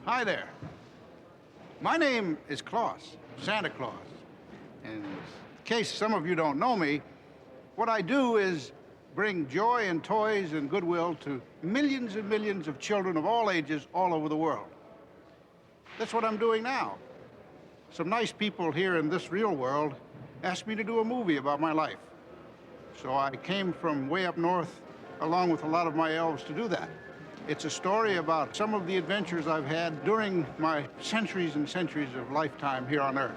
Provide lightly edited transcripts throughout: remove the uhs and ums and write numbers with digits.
Hi there. My name is Claus, Santa Claus. In case some of you don't know me, what I do is bring joy and toys and goodwill to millions and millions of children of all ages all over the world. That's what I'm doing now. Some nice people here in this real world asked me to do a movie about my life. So I came from way up north, along with a lot of my elves, to do that. It's a story about some of the adventures I've had during my centuries and centuries of lifetime here on Earth.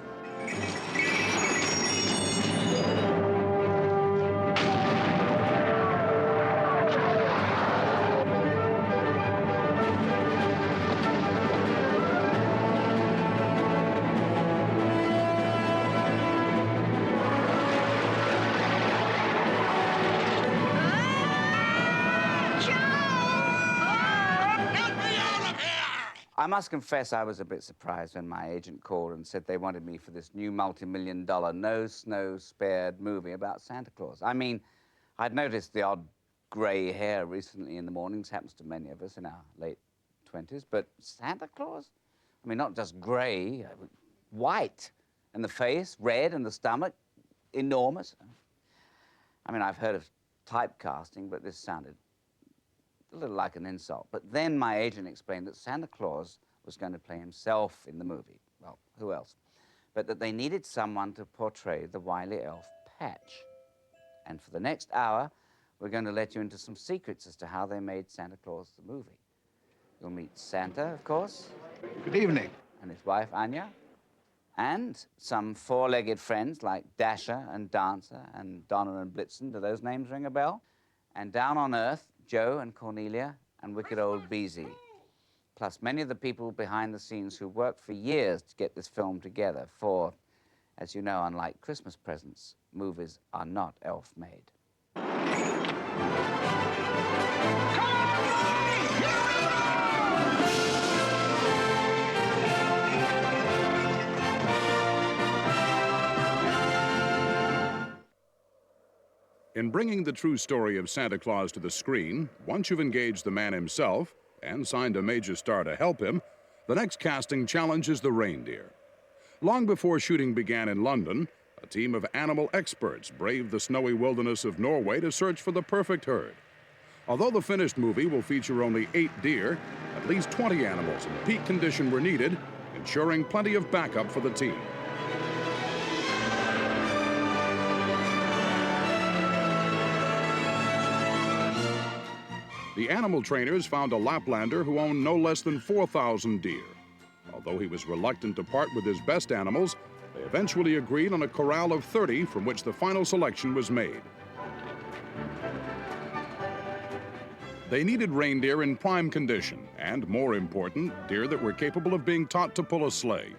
I must confess I was a bit surprised when my agent called and said they wanted me for this new multi-million-dollar, no snow spared movie about Santa Claus. I mean, I'd noticed the odd gray hair recently in the mornings, happens to many of us in our late 20s, but Santa Claus? I mean, not just gray, white, and the face, red, and the stomach, enormous. I mean, I've heard of typecasting, but this sounded a little like an insult. But then my agent explained that Santa Claus was going to play himself in the movie. Well, who else? But that they needed someone to portray the wily elf Patch. And for the next hour, we're going to let you into some secrets as to how they made Santa Claus the movie. You'll meet Santa, of course. Good evening. And his wife, Anya. And some four-legged friends like Dasher and Dancer and Donner and Blitzen. Do those names ring a bell? And down on Earth, Joe and Cornelia and wicked old Beezy. Plus many of the people behind the scenes who worked for years to get this film together. For, as you know, unlike Christmas presents, movies are not elf-made. In bringing the true story of Santa Claus to the screen, once you've engaged the man himself and signed a major star to help him, the next casting challenge is the reindeer. Long before shooting began in London, a team of animal experts braved the snowy wilderness of Norway to search for the perfect herd. Although the finished movie will feature only 8 deer, at least 20 animals in peak condition were needed, ensuring plenty of backup for the team. The animal trainers found a Laplander who owned no less than 4,000 deer. Although he was reluctant to part with his best animals, they eventually agreed on a corral of 30 from which the final selection was made. They needed reindeer in prime condition, and more important, deer that were capable of being taught to pull a sleigh.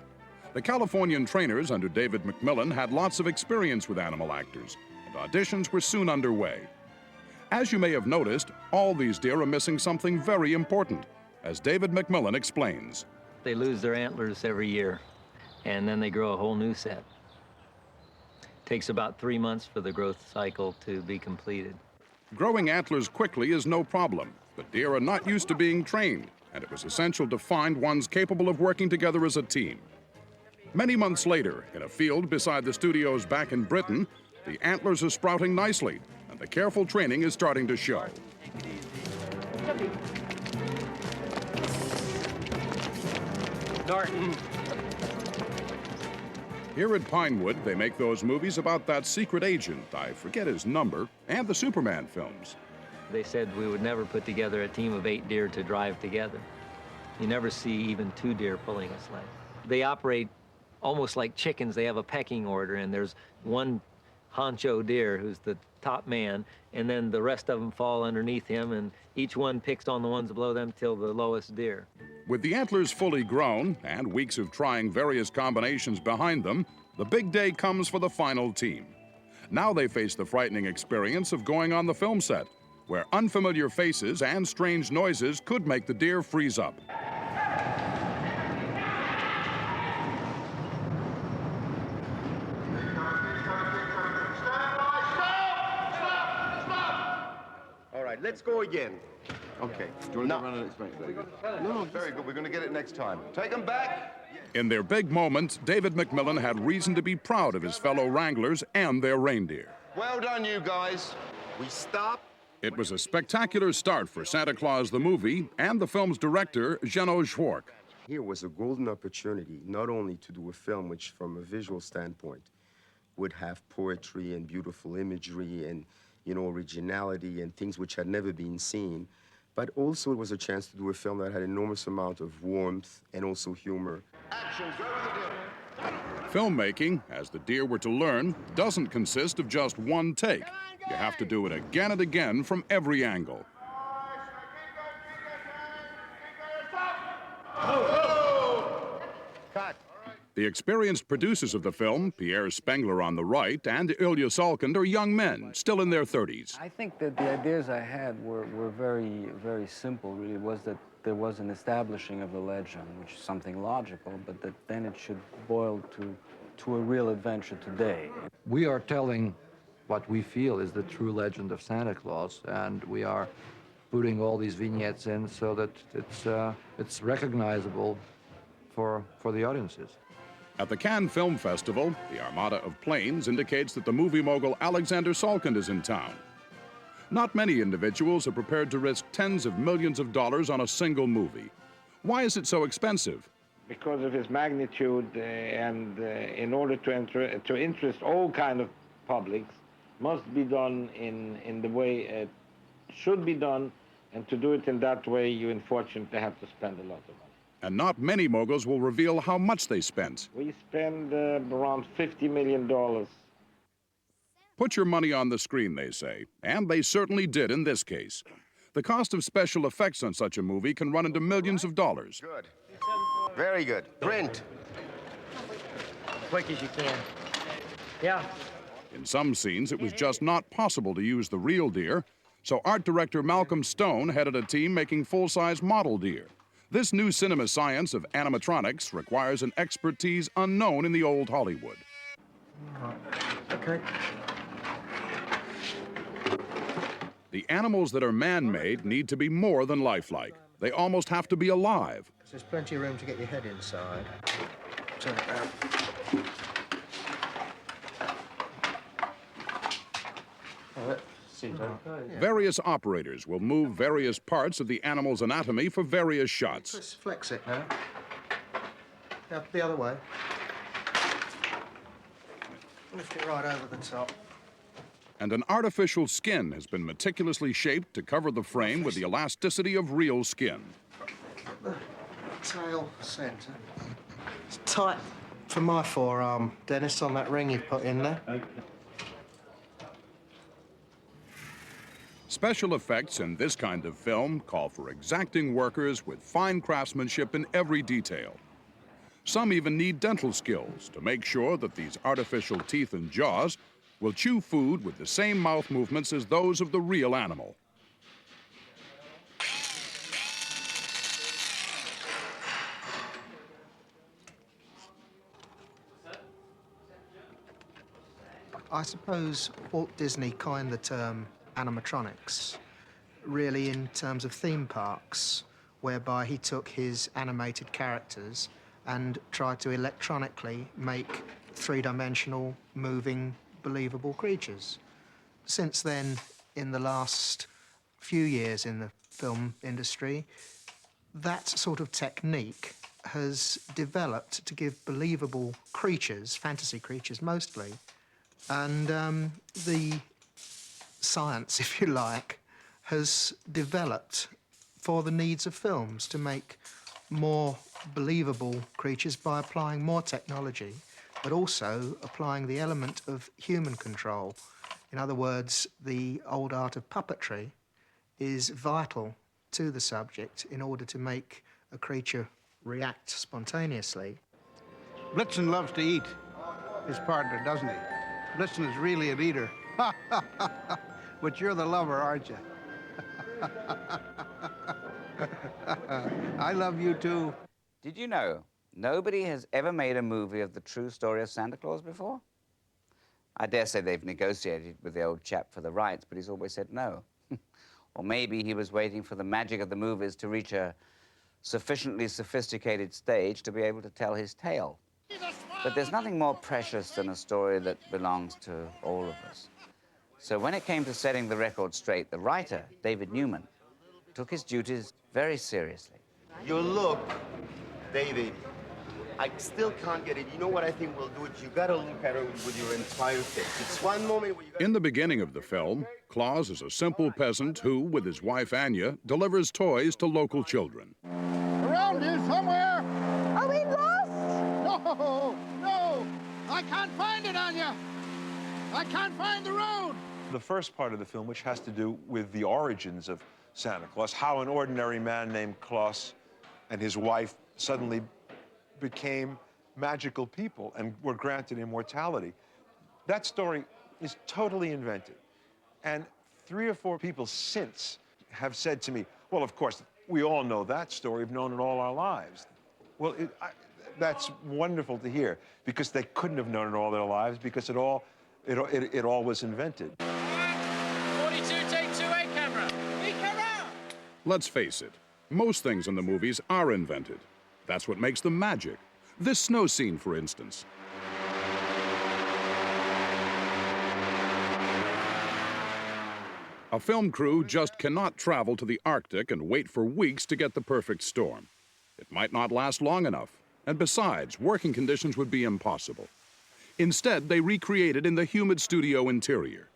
The Californian trainers under David McMillan had lots of experience with animal actors, and auditions were soon underway. As you may have noticed, all these deer are missing something very important, as David McMillan explains. They lose their antlers every year, and then they grow a whole new set. It takes about 3 months for the growth cycle to be completed. Growing antlers quickly is no problem, but deer are not used to being trained, and it was essential to find ones capable of working together as a team. Many months later, in a field beside the studios back in Britain, the antlers are sprouting nicely, and the careful training is starting to show. Norton. Here at Pinewood, they make those movies about that secret agent, I forget his number, and the Superman films. They said we would never put together a team of 8 deer to drive together. You never see even 2 deer pulling a sleigh. They operate almost like chickens. They have a pecking order, and there's one honcho deer who's the top man, and then the rest of them fall underneath him, and each one picks on the ones below them till the lowest deer. With the antlers fully grown and weeks of trying various combinations behind them, the big day comes for the final team. Now they face the frightening experience of going on the film set, where unfamiliar faces and strange noises could make the deer freeze up. All right, let's go again. Okay. Do you want to run an experiment? No, very good. We're going to get it next time. Take them back. In their big moment, David Macmillan had reason to be proud of his fellow wranglers and their reindeer. Well done, you guys. We stop. It was a spectacular start for Santa Claus the movie and the film's director, Jeannot Szwarc. Here was a golden opportunity not only to do a film which, from a visual standpoint, would have poetry and beautiful imagery and, you know, originality and things which had never been seen, but also it was a chance to do a film that had an enormous amount of warmth and also humor. Action. Go with the deer. Filmmaking, as the deer were to learn, doesn't consist of just one take. You have to do it again and again from every angle. Cut. The experienced producers of the film, Pierre Spengler on the right and Ilya Salkind, are young men, still in their 30s. I think that the ideas I had were very, very simple, really. Was that there was an establishing of the legend, which is something logical, but that then it should boil to a real adventure today. We are telling what we feel is the true legend of Santa Claus, and we are putting all these vignettes in so that it's recognizable for the audiences. At the Cannes Film Festival, the armada of planes indicates that the movie mogul Alexander Salkind is in town. Not many individuals are prepared to risk tens of millions of dollars on a single movie. Why is it so expensive? Because of its magnitude and in order to interest all kind of publics, must be done in the way it should be done, and to do it in that way, you unfortunately have to spend a lot of money. And not many moguls will reveal how much they spent. We spend around $50 million. Put your money on the screen, they say, and they certainly did in this case. The cost of special effects on such a movie can run into millions of dollars. Good. Very good. Print. Quick as you can. Yeah. In some scenes, it was just not possible to use the real deer, so art director Malcolm Stone headed a team making full-size model deer. This new cinema science of animatronics requires an expertise unknown in the old Hollywood. Okay. The animals that are man-made need to be more than lifelike. They almost have to be alive. There's plenty of room to get your head inside. Turn it round. Various operators will move various parts of the animal's anatomy for various shots. Just flex it now. Now, the other way. Lift it right over the top. And an artificial skin has been meticulously shaped to cover the frame with the elasticity of real skin. The tail centre. It's tight for my forearm, Dennis, on that ring you've put in there. Special effects in this kind of film call for exacting workers with fine craftsmanship in every detail. Some even need dental skills to make sure that these artificial teeth and jaws will chew food with the same mouth movements as those of the real animal. I suppose Walt Disney coined the term animatronics, really in terms of theme parks, whereby he took his animated characters and tried to electronically make three-dimensional, moving, believable creatures. Since then, in the last few years in the film industry, that sort of technique has developed to give believable creatures, fantasy creatures mostly, and the science, if you like, has developed for the needs of films to make more believable creatures by applying more technology, but also applying the element of human control. In other words, the old art of puppetry is vital to the subject in order to make a creature react spontaneously. Blitzen loves to eat his partner, doesn't he? Blitzen is really an eater. But you're the lover, aren't you? I love you too. Did you know nobody has ever made a movie of the true story of Santa Claus before? I dare say they've negotiated with the old chap for the rights, but he's always said no. Or maybe he was waiting for the magic of the movies to reach a sufficiently sophisticated stage to be able to tell his tale. But there's nothing more precious than a story that belongs to all of us. So when it came to setting the record straight, the writer, David Newman, took his duties very seriously. Your look, David, I still can't get it. You know what I think we'll do? You gotta look at it with your entire face. It's one moment where you gotta... In the beginning of the film, Claus is a simple peasant who, with his wife Anya, delivers toys to local children. Around here somewhere. Are we lost? No, no. I can't find it, Anya. I can't find the road. The first part of the film, which has to do with the origins of Santa Claus, how an ordinary man named Claus and his wife suddenly became magical people and were granted immortality. That story is totally invented. And 3 or 4 people since have said to me, well, of course, we all know that story. We've known it all our lives. Well, that's wonderful to hear, because they couldn't have known it all their lives, because it all was invented. 42, take 2A camera. Big camera! Let's face it, most things in the movies are invented. That's what makes them magic. This snow scene, for instance. A film crew just cannot travel to the Arctic and wait for weeks to get the perfect storm. It might not last long enough, and besides, working conditions would be impossible. Instead, they recreated in the humid studio interior.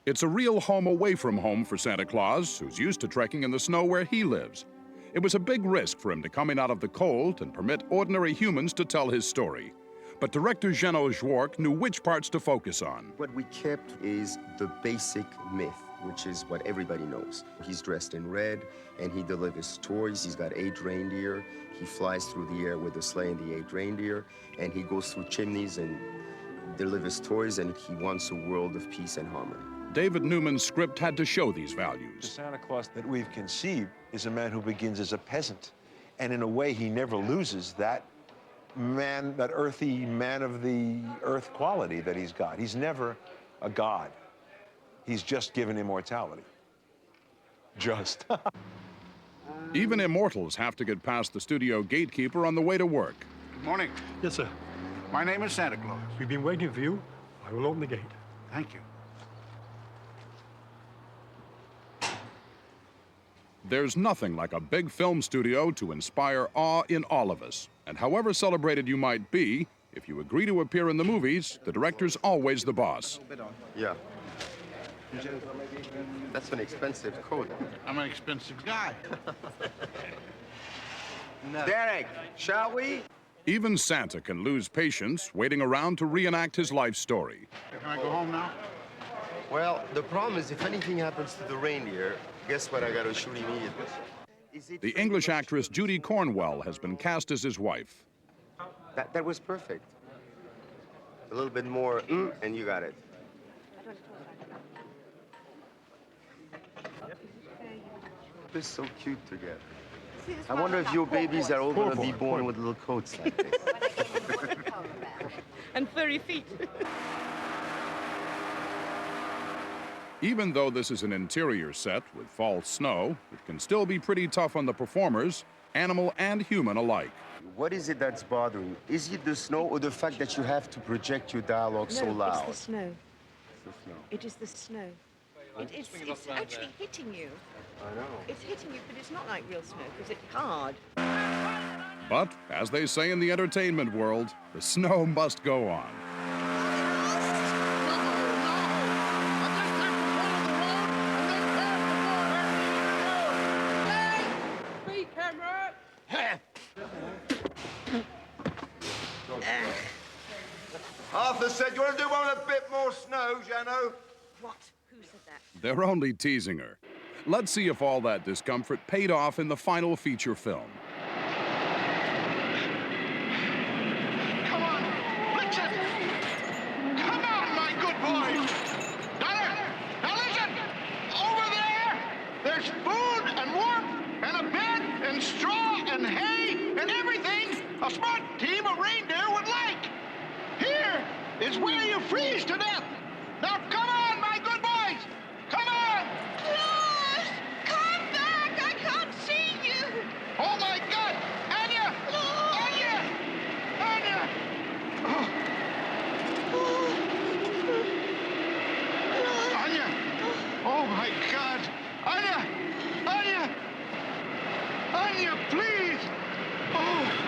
It's a real home away from home for Santa Claus, who's used to trekking in the snow where he lives. It was a big risk for him to come in out of the cold and permit ordinary humans to tell his story. But director Jeannot Szwarc knew which parts to focus on. What we kept is the basic myth, which is what everybody knows. He's dressed in red, and he delivers toys. He's got 8 reindeer. He flies through the air with a sleigh and the 8 reindeer, and he goes through chimneys and delivers toys, and he wants a world of peace and harmony. David Newman's script had to show these values. The Santa Claus that we've conceived is a man who begins as a peasant, and in a way he never loses that man, that earthy man of the earth quality that he's got. He's never a god. He's just given immortality. Just. Even immortals have to get past the studio gatekeeper on the way to work. Good morning. Yes, sir. My name is Santa Claus. We've been waiting for you. I will open the gate. Thank you. There's nothing like a big film studio to inspire awe in all of us. And however celebrated you might be, if you agree to appear in the movies, the director's always the boss. Yeah. That's an expensive coat. I'm an expensive guy. Derek, shall we? Even Santa can lose patience waiting around to reenact his life story. Can I go home now? Well, the problem is if anything happens to the reindeer, guess what? I gotta shoot immediately. The English actress Judy Cornwell has been cast as his wife. That was perfect. A little bit more, and you got it. They're so cute together. I wonder if your babies are all gonna be born with little coats like this. And furry feet. Even though this is an interior set with false snow, it can still be pretty tough on the performers, animal and human alike. What is it that's bothering you? Is it the snow or the fact that you have to project your dialogue so loud? No, it's the snow. It's the snow. It is the snow. It's actually hitting you. I know. It's hitting you, but it's not like real snow, because it's hard. But, as they say in the entertainment world, the snow must go on. Arthur said, you want to do one with a bit more snow, Jeannot? What? Who said that? They're only teasing her. Let's see if all that discomfort paid off in the final feature film. Come on, Richard! Come on, my good boy! Now listen! Over there, there's food and warmth and a bed and straw and hay and everything a smart team of reindeer would like. Here is where you freeze to death. Now come on, my good boys! my God! Anya! Anya! Anya, please! Oh!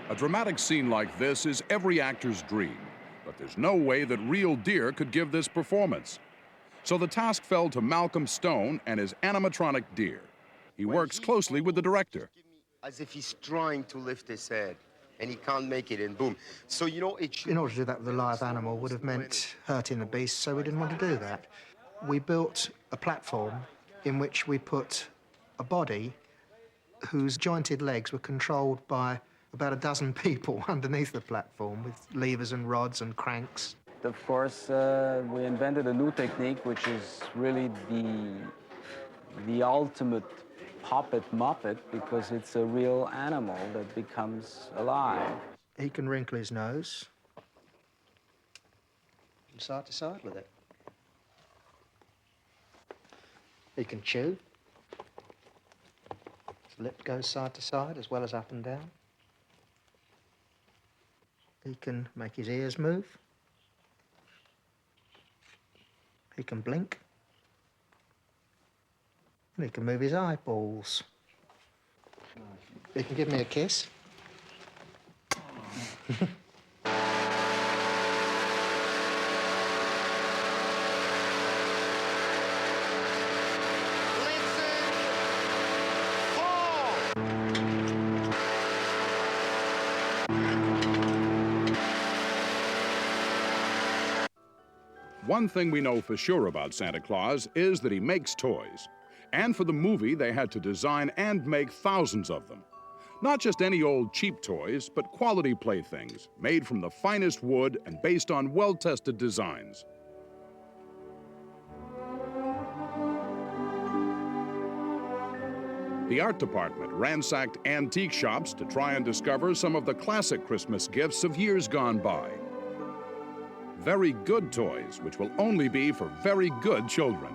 A dramatic scene like this is every actor's dream, but there's no way that real deer could give this performance. So the task fell to Malcolm Stone and his animatronic deer. He works closely with the director. As if he's trying to lift his head, and he can't make it, and boom. So, you know, In order to do that with a live animal would have meant hurting the beast, so we didn't want to do that. We built a platform in which we put a body whose jointed legs were controlled by about a dozen people underneath the platform with levers and rods and cranks. Of course, we invented a new technique, which is really the ultimate puppet muppet, because it's a real animal that becomes alive. He can wrinkle his nose from side to side with it. He can chew. His lip goes side to side as well as up and down. He can make his ears move. He can blink. And he can move his eyeballs. He can give me a kiss. One thing we know for sure about Santa Claus is that he makes toys. And for the movie, they had to design and make thousands of them. Not just any old cheap toys, but quality playthings, made from the finest wood and based on well-tested designs. The art department ransacked antique shops to try and discover some of the classic Christmas gifts of years gone by. Very good toys, which will only be for very good children.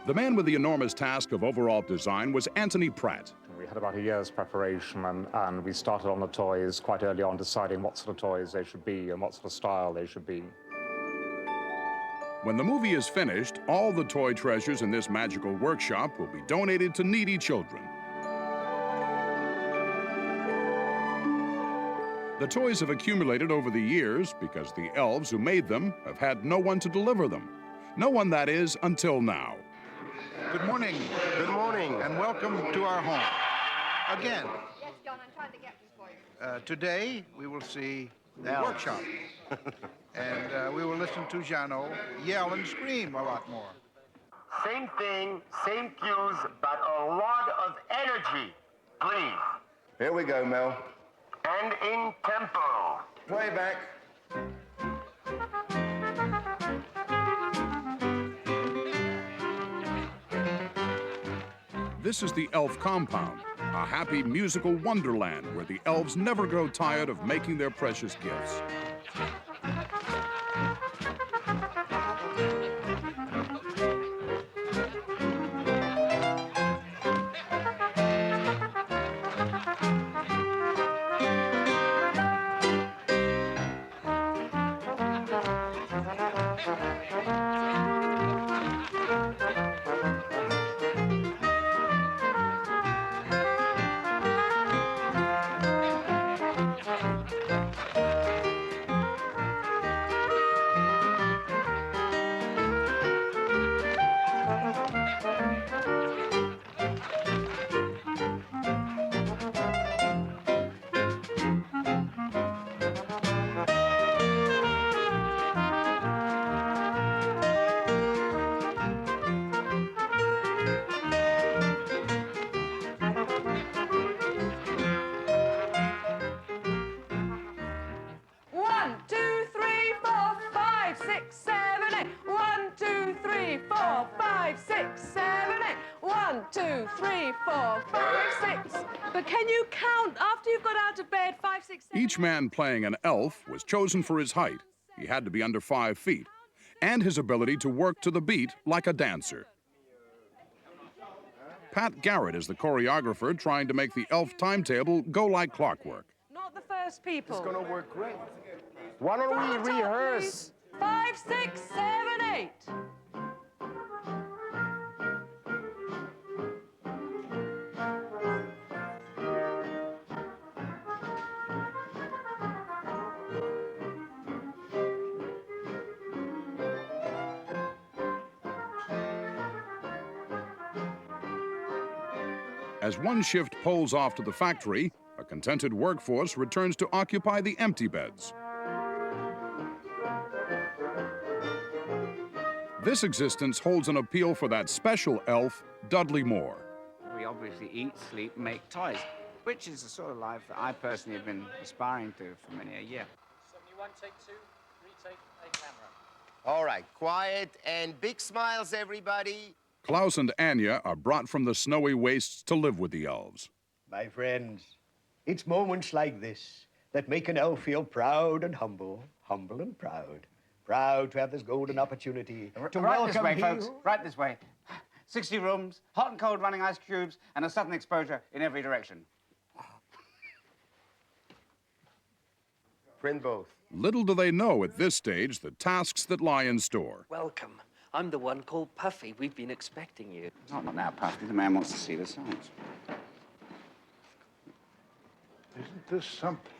The man with the enormous task of overall design was Anthony Pratt. We had about a year's preparation, and we started on the toys quite early on, deciding what sort of toys they should be and what sort of style they should be. When the movie is finished, all the toy treasures in this magical workshop will be donated to needy children. The toys have accumulated over the years because the elves who made them have had no one to deliver them. No one, that is, until now. Good morning. Good morning. And welcome to our home. Again. Yes, John, I'm trying to get this for you. Today, we will see the workshop. And we will listen to Jeannot yell and scream a lot more. Same thing, same cues, but a lot of energy, please. Here we go, Mel. And in tempo. Playback. This is the elf compound, a happy musical wonderland where the elves never grow tired of making their precious gifts. Each man playing an elf was chosen for his height. He had to be under 5 feet, and his ability to work to the beat like a dancer. Pat Garrett is the choreographer trying to make the elf timetable go like clockwork. Not the rehearse, people. It's gonna work great. Why don't we rehearse? 5, 6, 7, 8. As one shift pulls off to the factory, a contented workforce returns to occupy the empty beds. This existence holds an appeal for that special elf, Dudley Moore. We obviously eat, sleep, make toys, which is the sort of life that I personally have been aspiring to for many a year. 71, take 2, retake, A camera. All right, quiet and big smiles, everybody. Claus and Anya are brought from the snowy wastes to live with the elves. My friends, it's moments like this that make an elf feel proud and humble, humble and proud. Proud to have this golden opportunity to right welcome this way, he folks. who- Right this way. 60 rooms, hot and cold running ice cubes, and a sudden exposure in every direction. Print both. Little do they know at this stage the tasks that lie in store. Welcome. I'm the one called Puffy. We've been expecting you. Not now, Puffy. The man wants to see the sights. Isn't this something?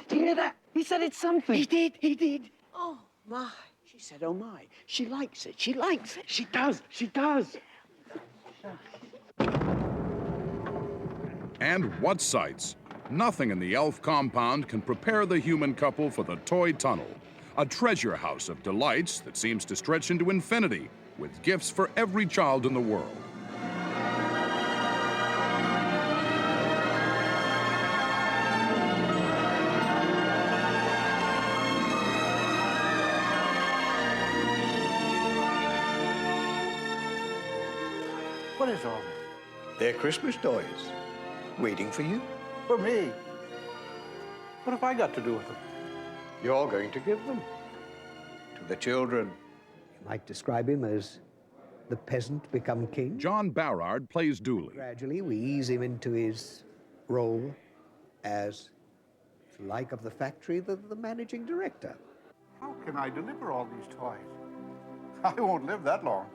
Did you hear that? He said it's something. He did. Oh, my. She said, oh, my. She likes it. She likes it. She does. And what sights! Nothing in the elf compound can prepare the human couple for the toy tunnel, a treasure house of delights that seems to stretch into infinity, with gifts for every child in the world. What is all this? They're Christmas toys. Waiting for you. For me. What have I got to do with them? You're going to give them to the children. You might describe him as the peasant become king. John Barrard plays Dooley. Gradually, we ease him into his role as, if you like, of the factory, the managing director. How can I deliver all these toys? I won't live that long.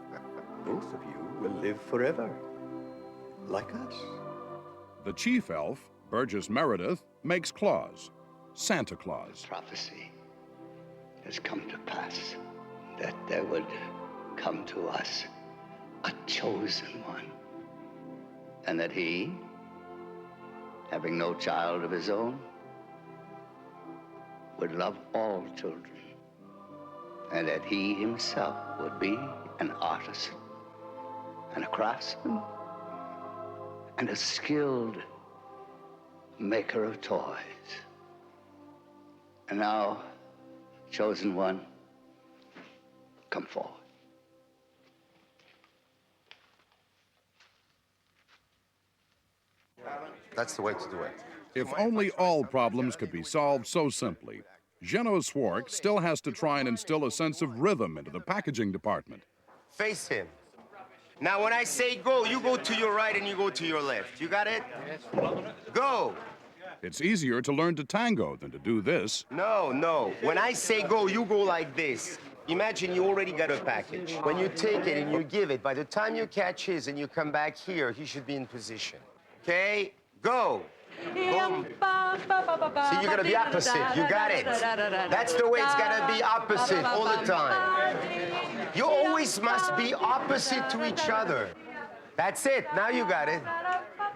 Both of you will live forever, like us. The chief elf, Burgess Meredith, makes Claus, Santa Claus. Prophecy has come to pass that there would come to us a chosen one, and that he, having no child of his own, would love all children, and that he himself would be an artisan and a craftsman and a skilled maker of toys. And now, chosen one, come forward. That's the way to do it. If only all problems could be solved so simply. Jeannot Szwarc still has to try and instill a sense of rhythm into the packaging department. Face him. Now, when I say go, you go to your right and you go to your left. You got it? Go. It's easier to learn to tango than to do this. No. When I say go, you go like this. Imagine you already got a package. When you take it and you give it, by the time you catch his and you come back here, he should be in position. Okay? Go. Boom. See, you're gonna be opposite. You got it. That's the way it's gonna be opposite all the time. You always must be opposite to each other. That's it. Now you got it.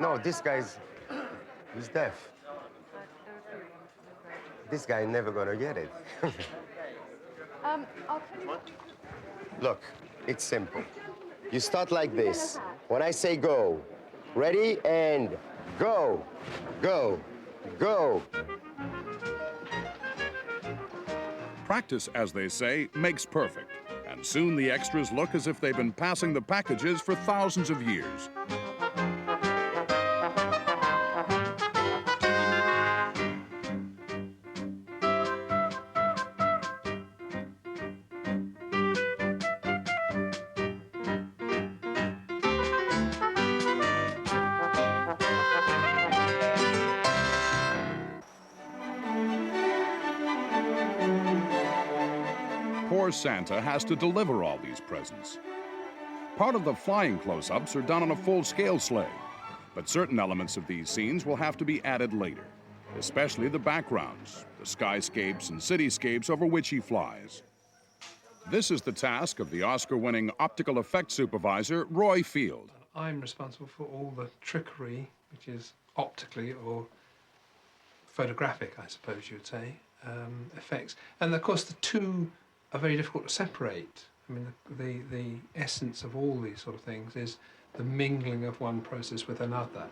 No, this guy's... he's deaf. This guy never gonna get it. I'll tell you what. Look, it's simple. You start like this. When I say go, ready, and go, go, go. Practice, as they say, makes perfect. And soon the extras look as if they've been passing the packages for thousands of years. poor Santa has to deliver all these presents. Part of the flying close-ups are done on a full-scale sleigh, but certain elements of these scenes will have to be added later, especially the backgrounds, the skyscapes and cityscapes over which he flies. This is the task of the Oscar-winning optical effects supervisor, Roy Field. I'm responsible for all the trickery, which is optically or photographic, I suppose you'd say, effects. And of course, the two are very difficult to separate. I mean, the essence of all these sort of things is the mingling of one process with another.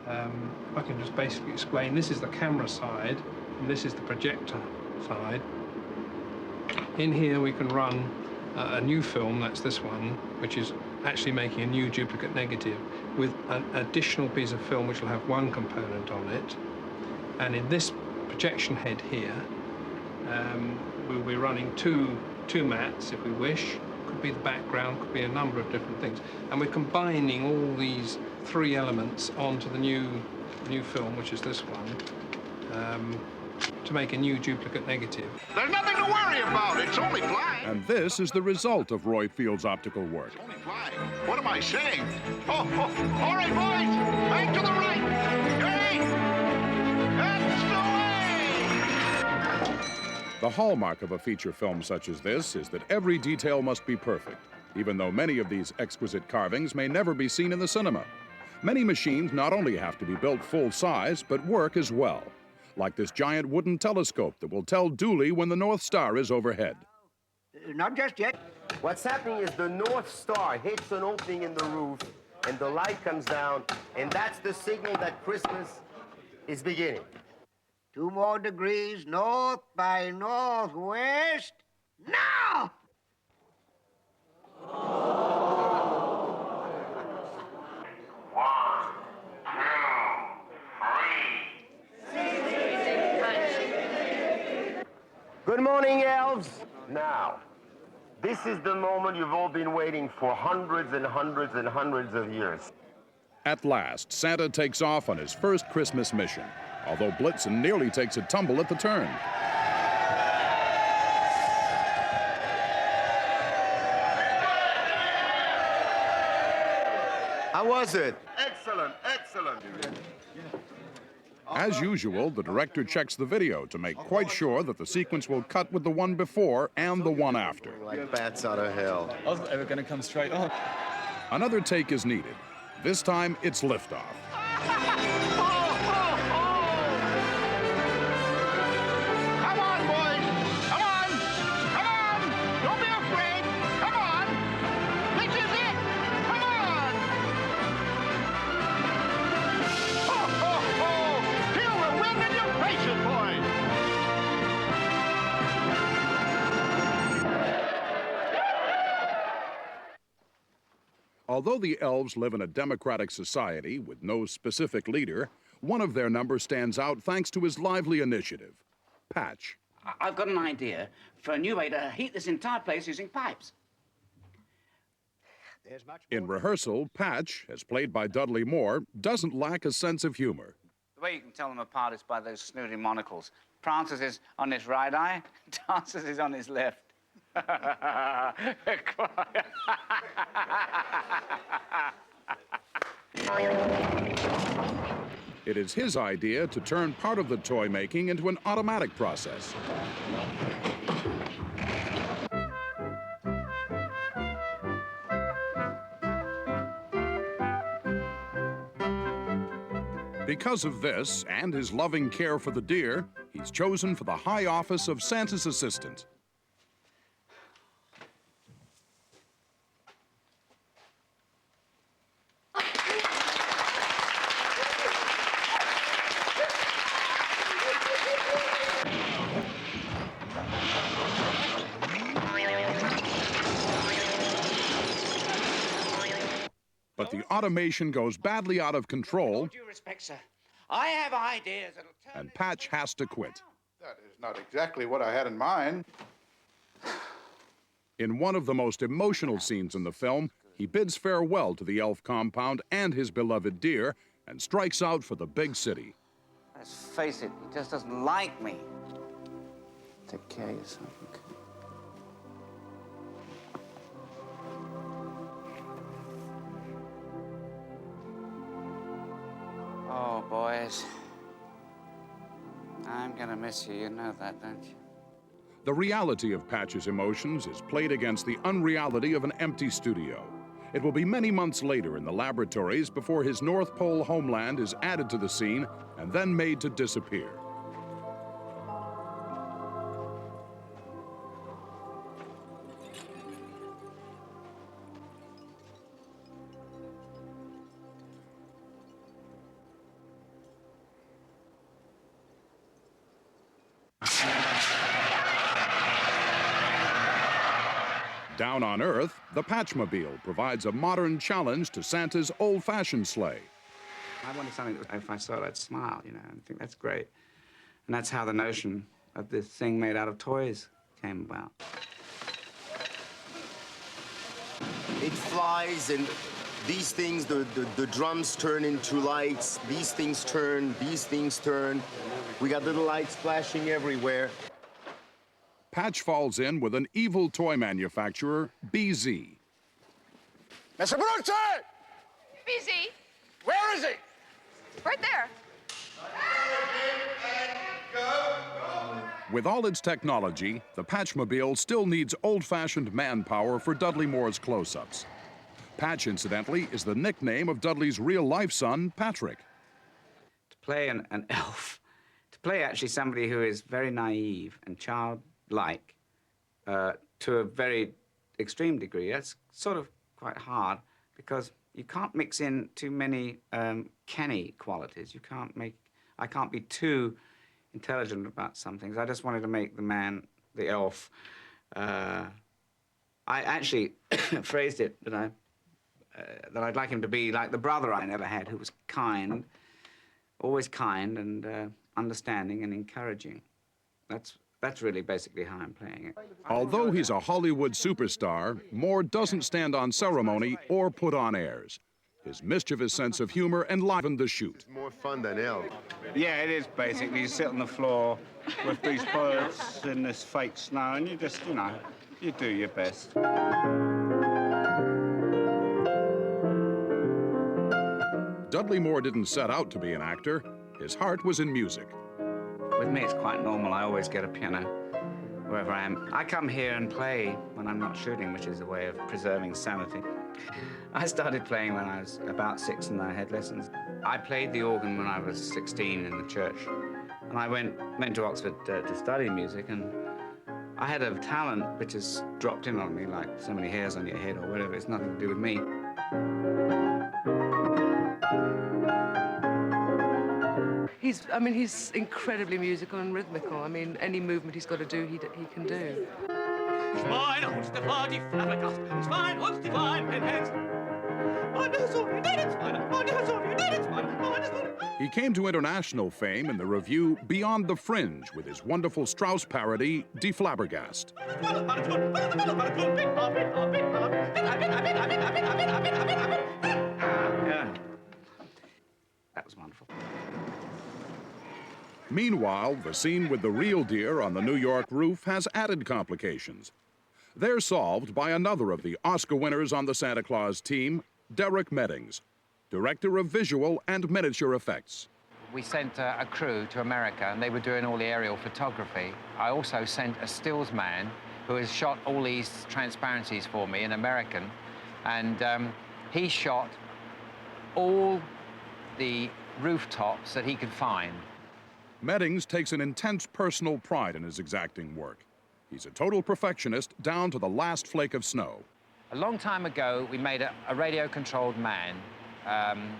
I can just basically explain, this is the camera side, and this is the projector side. In here, we can run a new film, that's this one, which is actually making a new duplicate negative with an additional piece of film which will have one component on it. And in this projection head here, we'll be running two mats, if we wish. Could be the background, could be a number of different things. And we're combining all these three elements onto the new film, which is this one, to make a new duplicate negative. There's nothing to worry about. It's only flying. And this is the result of Roy Field's optical work. It's only flying. What am I saying? Oh, all right, boys. Back to the right. Hey! That's the way! The hallmark of a feature film such as this is that every detail must be perfect, even though many of these exquisite carvings may never be seen in the cinema. Many machines not only have to be built full size, but work as well, like this giant wooden telescope that will tell Dooley when the North Star is overhead. Not just yet. What's happening is the North Star hits an opening in the roof, and the light comes down, and that's the signal that Christmas is beginning. 2 more degrees north by northwest. Now! Good morning, elves. Now, this is the moment you've all been waiting for hundreds and hundreds and hundreds of years. At last, Santa takes off on his first Christmas mission, although Blitzen nearly takes a tumble at the turn. How was it? Excellent, excellent. As usual, the director checks the video to make quite sure that the sequence will cut with the one before and the one after. Like bats out of hell. I was ever going to come straight on. Another take is needed. This time, it's liftoff. Come on, boys. Come on. Come on. Don't be afraid. Come on. This is it. Come on. Ho, ho, ho. Feel the wind in your faces, boys. Although the elves live in a democratic society with no specific leader, one of their number stands out thanks to his lively initiative, Patch. I've got an idea for a new way to heat this entire place using pipes. In rehearsal, Patch, as played by Dudley Moore, doesn't lack a sense of humor. The way you can tell them apart is by those snooty monocles. Prancer's is on his right eye, Dancer's is on his left. It is his idea to turn part of the toy making into an automatic process. Because of this and his loving care for the deer, he's chosen for the high office of Santa's assistant. But the automation goes badly out of control. With all due respect, sir, I have ideas that'll turn And Patch has to quit. That is not exactly what I had in mind. In one of the most emotional scenes in the film, he bids farewell to the elf compound and his beloved deer and strikes out for the big city. Let's face it, he just doesn't like me. Take care of yourself, okay? boys. I'm gonna miss you. You know that, don't you? The reality of Patch's emotions is played against the unreality of an empty studio. It will be many months later in the laboratories before his North Pole homeland is added to the scene and then made to disappear. Down on Earth, the Patchmobile provides a modern challenge to Santa's old-fashioned sleigh. I wanted something that if I saw it, I'd smile, you know, and think that's great. And that's how the notion of this thing made out of toys came about. It flies, and these things, the drums turn into lights. These things turn, these things turn. We got little lights flashing everywhere. Patch falls in with an evil toy manufacturer, BZ. Mr. Brooks! Busy. Where is he? Right there. With all its technology, the Patchmobile still needs old-fashioned manpower for Dudley Moore's close-ups. Patch, incidentally, is the nickname of Dudley's real-life son, Patrick. To play an elf, to play actually somebody who is very naive and childlike to a very extreme degree, that's sort of quite hard because you can't mix in too many canny qualities. I can't be too intelligent about some things. I just wanted to make the man, the elf. I actually phrased it that I'd like him to be like the brother I never had, who was kind, always kind and understanding and encouraging. That's really basically how I'm playing it. Although he's a Hollywood superstar, Moore doesn't stand on ceremony or put on airs. His mischievous sense of humor enlivened the shoot. It's more fun than elf. Yeah, it is basically. You sit on the floor with these birds in this fake snow and you just, you know, you do your best. Dudley Moore didn't set out to be an actor. His heart was in music. With me, it's quite normal. I always get a piano wherever I am. I come here and play when I'm not shooting, which is a way of preserving sanity. I started playing when I was about 6 and I had lessons. I played the organ when I was 16 in the church. And I went to Oxford to study music, and I had a talent which has dropped in on me like so many hairs on your head or whatever. It's nothing to do with me. He's incredibly musical and rhythmical. I mean, any movement he's got to do, he can do. He came to international fame in the revue Beyond the Fringe with his wonderful Strauss parody, Die Flabbergast. Yeah. That was wonderful. Meanwhile, the scene with the real deer on the New York roof has added complications. They're solved by another of the Oscar winners on the Santa Claus team, Derek Meddings, director of visual and miniature effects. We sent a crew to America, and they were doing all the aerial photography. I also sent a stills man who has shot all these transparencies for me, an American, and he shot all the rooftops that he could find. Meddings takes an intense personal pride in his exacting work. He's a total perfectionist down to the last flake of snow. A long time ago, we made a radio-controlled man.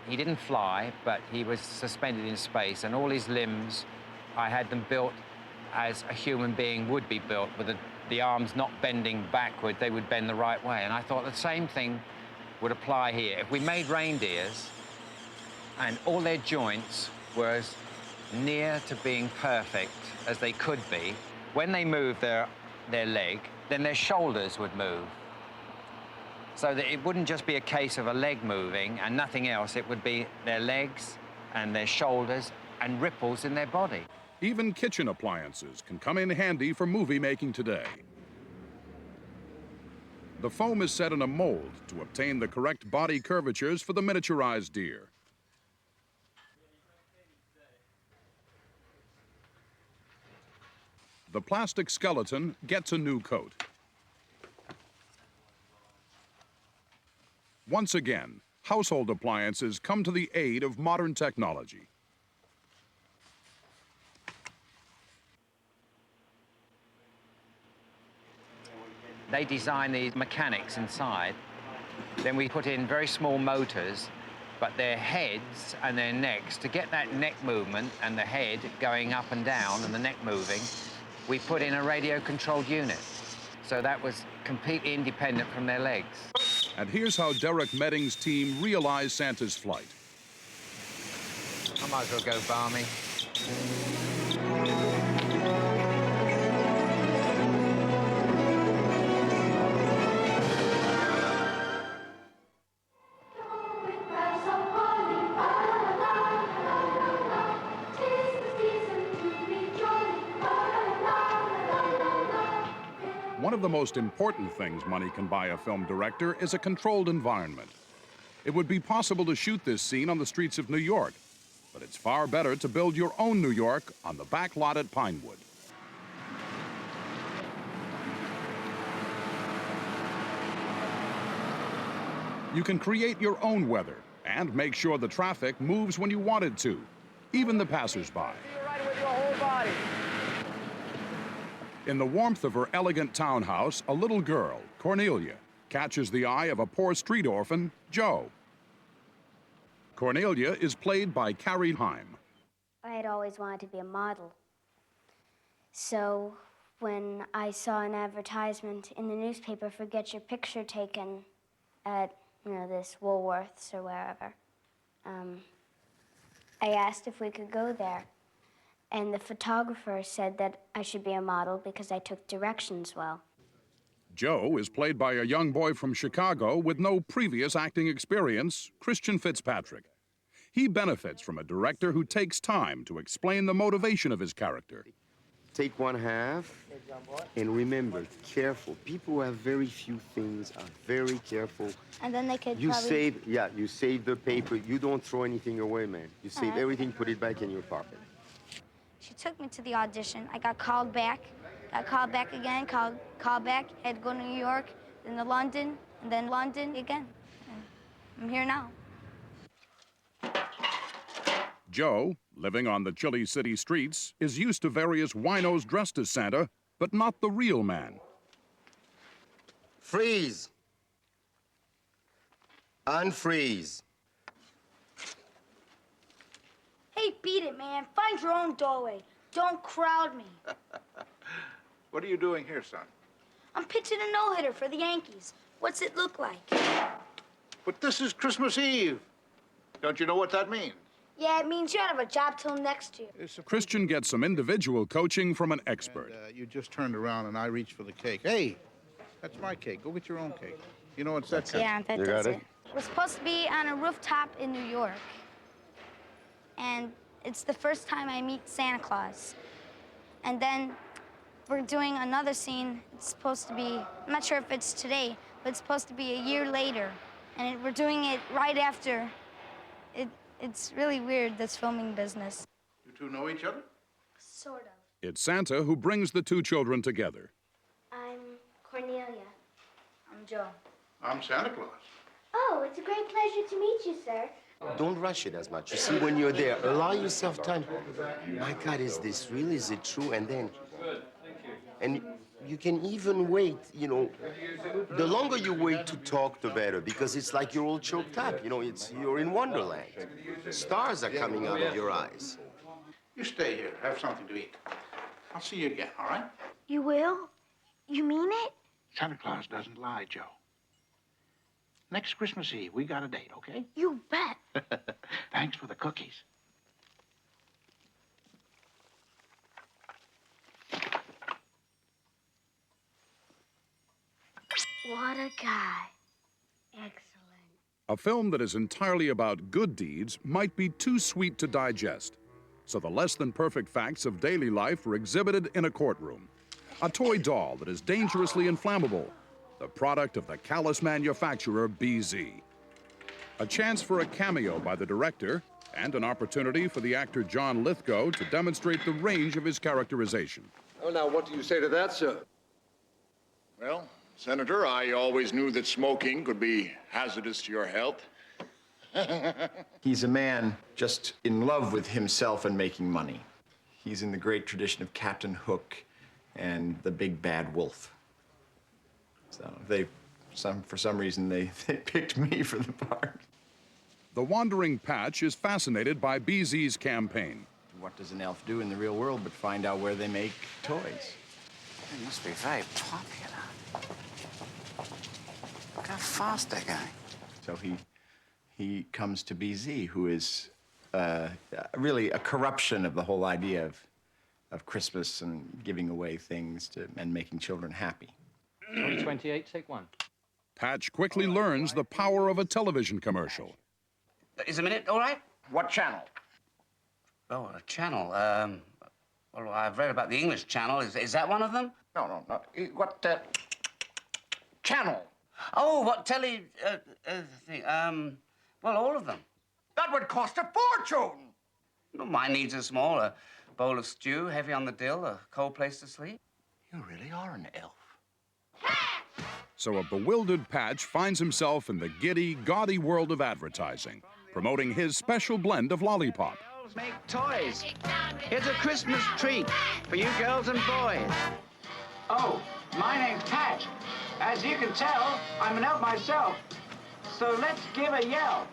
He didn't fly, but he was suspended in space, and all his limbs, I had them built as a human being would be built, with the arms not bending backward, they would bend the right way. And I thought the same thing would apply here. If we made reindeers, and all their joints were as near to being perfect as they could be, when they moved their leg, then their shoulders would move. So that it wouldn't just be a case of a leg moving and nothing else, it would be their legs and their shoulders and ripples in their body. Even kitchen appliances can come in handy for movie making today. The foam is set in a mold to obtain the correct body curvatures for the miniaturized deer. the plastic skeleton gets a new coat. Once again, household appliances come to the aid of modern technology. They design these mechanics inside. Then we put in very small motors, but their heads and their necks, to get that neck movement and the head going up and down and the neck moving, we put in a radio-controlled unit. So that was completely independent from their legs. And here's how Derek Medding's team realized Santa's flight. I might as well go balmy. One of the most important things money can buy a film director is a controlled environment. It would be possible to shoot this scene on the streets of New York, but it's far better to build your own New York on the back lot at Pinewood. You can create your own weather and make sure the traffic moves when you want it to, even the passers-by. Right with your whole body. In the warmth of her elegant townhouse, a little girl, Cornelia, catches the eye of a poor street orphan, Joe. Cornelia is played by Carrie Heim. I had always wanted to be a model. So when I saw an advertisement in the newspaper for get your picture taken at, this Woolworths or wherever, I asked if we could go there. And the photographer said that I should be a model because I took directions well. Joe is played by a young boy from Chicago with no previous acting experience, Christian Fitzpatrick. He benefits from a director who takes time to explain the motivation of his character. Take one half, and remember, careful. People who have very few things are very careful. And then they could you save the paper. You don't throw anything away, man. You save everything, put it back in your pocket. She took me to the audition. I got called back again, called back, had to go to New York, then to London, and then London again. And I'm here now. Joe, living on the chilly city streets, is used to various winos dressed as Santa, but not the real man. Freeze. Unfreeze. Hey, beat it, man. Find your own doorway. Don't crowd me. What are you doing here, son? I'm pitching a no-hitter for the Yankees. What's it look like? But this is Christmas Eve. Don't you know what that means? Yeah, it means you don't have a job till next year. Christian gets some individual coaching from an expert. And, you just turned around and I reached for the cake. Hey, that's my cake. Go get your own cake. You know it's that kind. Yeah, that does it. We're supposed to be on a rooftop in New York. And it's the first time I meet Santa Claus. And then we're doing another scene. It's supposed to be, I'm not sure if it's today, but it's supposed to be a year later. And we're doing it right after. It's really weird, this filming business. You two know each other? Sort of. It's Santa who brings the two children together. I'm Cornelia. I'm Joe. I'm Santa Claus. Oh, it's a great pleasure to meet you, sir. Don't rush it as much. You see, when you're there, allow yourself time. My God, is this real? Is it true? And then, and you can even wait, the longer you wait to talk, the better, because it's like you're all choked up. You're in Wonderland. Stars are coming out of your eyes. You stay here, have something to eat. I'll see you again, all right? You will? You mean it? Santa Claus doesn't lie, Joe. Next Christmas Eve, we got a date, okay? You bet. Thanks for the cookies. What a guy. Excellent. A film that is entirely about good deeds might be too sweet to digest. So the less than perfect facts of daily life are exhibited in a courtroom. A toy doll that is dangerously inflammable, the product of the callous manufacturer BZ. A chance for a cameo by the director, and an opportunity for the actor John Lithgow to demonstrate the range of his characterization. Oh, now, what do you say to that, sir? Well, Senator, I always knew that smoking could be hazardous to your health. He's a man just in love with himself and making money. He's in the great tradition of Captain Hook and the Big Bad Wolf. So for some reason, they picked me for the part. The wandering Patch is fascinated by BZ's campaign. What does an elf do in the real world but find out where they make toys? They must be very popular. Look how fast they're going. So he comes to BZ, who is really a corruption of the whole idea of Christmas and giving away things and making children happy. 328, take one. Patch quickly learns the power of a television commercial. Is a minute all right? What channel? Oh, a channel. Well, I've read about the English channel. Is that one of them? No. What channel? Oh, what telly thing? Well, all of them. That would cost a fortune. Well, my needs are small. A bowl of stew, heavy on the dill, a cold place to sleep. You really are an elf. So a bewildered Patch finds himself in the giddy, gaudy world of advertising, promoting his special blend of lollipop. Make toys. Here's a Christmas treat for you girls and boys. Oh, my name's Patch. As you can tell, I'm an elf myself. So let's give a yell.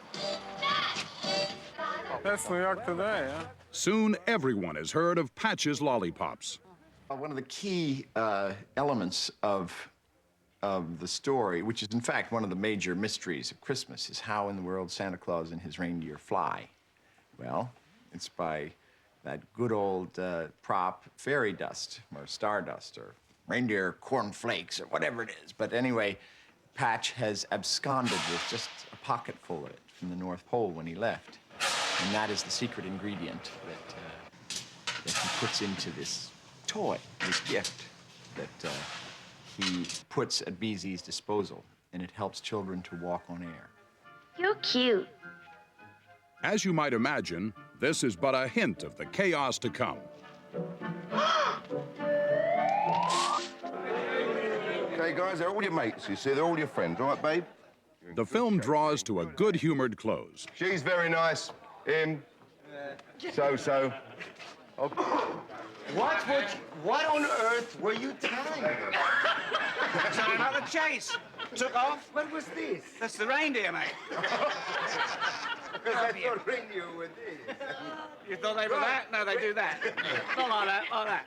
That's New York today, huh? Soon, everyone has heard of Patch's lollipops. One of the key elements of the story, which is in fact one of the major mysteries of Christmas, is how in the world Santa Claus and his reindeer fly. Well, it's by that good old prop fairy dust or stardust or reindeer corn flakes or whatever it is. But anyway, Patch has absconded with just a pocket full of it from the North Pole when he left. And that is the secret ingredient that he puts into this toy, this gift that he puts at BZ's disposal, and it helps children to walk on air. You're cute. As you might imagine, this is but a hint of the chaos to come. Okay, guys, they're all your mates, you see. They're all your friends, all right, babe? The film draws to a good-humored close. She's very nice. Him. So. Oh. What on earth were you telling her? Sorry about the chase. Took off. What was this? That's the reindeer, mate. Because I thought reindeer were this. You thought they were that? No, they do that. Not like that, like that.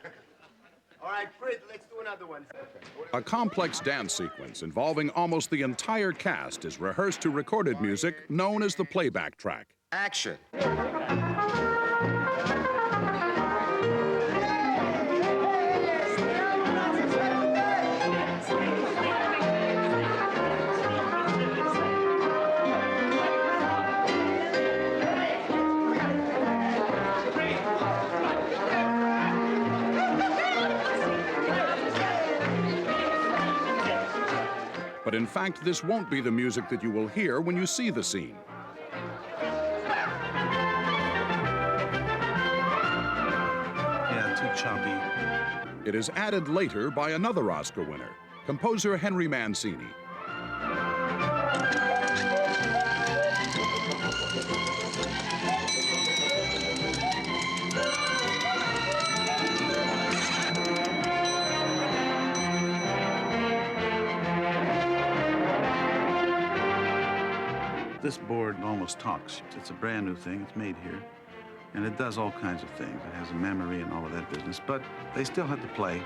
All right, Fred, let's do another one. A complex dance sequence involving almost the entire cast is rehearsed to recorded music known as the playback track. Action. But in fact, this won't be the music that you will hear when you see the scene. Yeah, too choppy. It is added later by another Oscar winner, composer Henry Mancini. This board almost talks. It's a brand new thing. It's made here. And it does all kinds of things. It has a memory and all of that business. But they still have to play.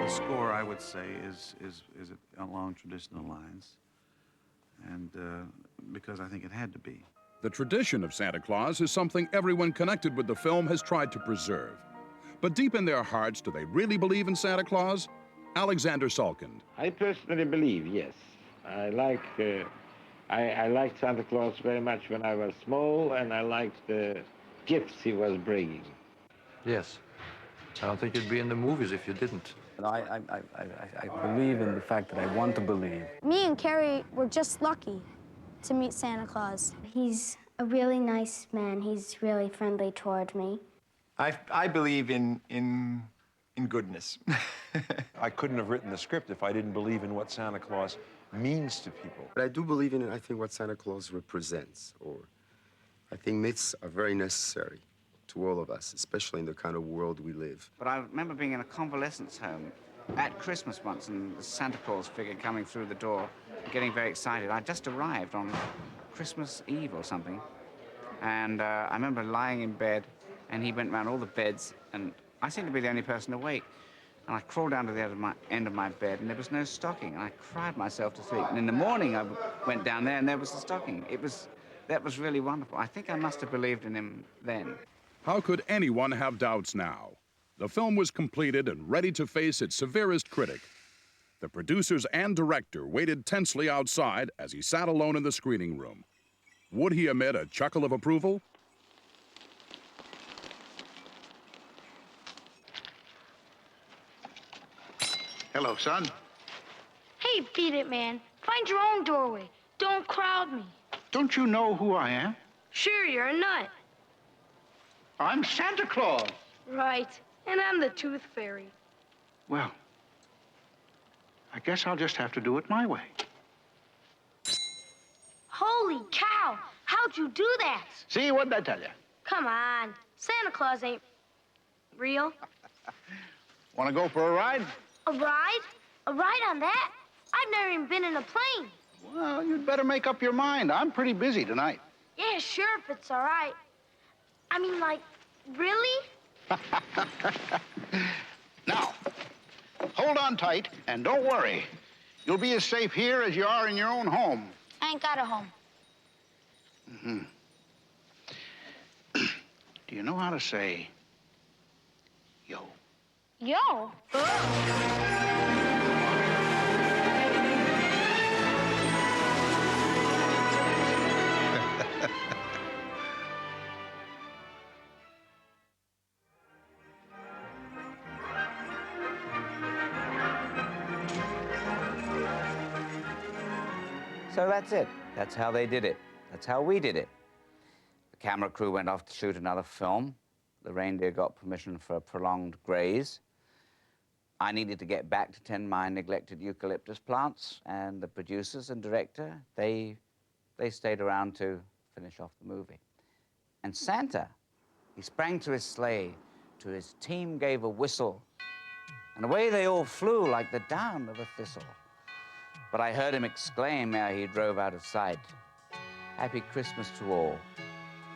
The score, I would say, is along traditional lines, and because I think it had to be. The tradition of Santa Claus is something everyone connected with the film has tried to preserve. But deep in their hearts, do they really believe in Santa Claus? Alexander Salkind. I personally believe, yes. I liked Santa Claus very much when I was small, and I liked the gifts he was bringing. Yes. I don't think you'd be in the movies if you didn't. I believe in the fact that I want to believe. Me and Carrie were just lucky to meet Santa Claus. He's a really nice man. He's really friendly toward me. I believe in goodness. I couldn't have written the script if I didn't believe in what Santa Claus means to people. But I do believe in, I think, what Santa Claus represents, or I think myths are very necessary to all of us, especially in the kind of world we live. But I remember being in a convalescence home at Christmas once and the Santa Claus figure coming through the door, getting very excited. I just arrived on Christmas Eve or something, and I remember lying in bed, and he went around all the beds, and I seemed to be the only person awake. And I crawled down to the end of my bed, and there was no stocking, and I cried myself to sleep. And in the morning, I went down there, and there was the stocking. That was really wonderful. I think I must have believed in him then. How could anyone have doubts now? The film was completed and ready to face its severest critic. The producers and director waited tensely outside as he sat alone in the screening room. Would he emit a chuckle of approval? Hello, son. Hey, beat it, man. Find your own doorway. Don't crowd me. Don't you know who I am? Sure, you're a nut. I'm Santa Claus. Right, and I'm the Tooth Fairy. Well, I guess I'll just have to do it my way. Holy cow! How'd you do that? See, what did I tell you? Come on, Santa Claus ain't real. Want to go for a ride? A ride? A ride on that? I've never even been in a plane. Well, you'd better make up your mind. I'm pretty busy tonight. Yeah, sure, if it's all right. I mean, like, really? Now, hold on tight and don't worry. You'll be as safe here as you are in your own home. I ain't got a home. Mm-hmm. Do you know how to say yo? Yo? So that's it. That's how they did it. That's how we did it. The camera crew went off to shoot another film. The reindeer got permission for a prolonged graze. I needed to get back to tend my neglected eucalyptus plants, and the producers and director, they stayed around to finish off the movie. And Santa, he sprang to his sleigh, to his team gave a whistle, and away they all flew like the down of a thistle. But I heard him exclaim ere he drove out of sight, "Happy Christmas to all,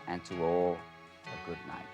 and to all a good night."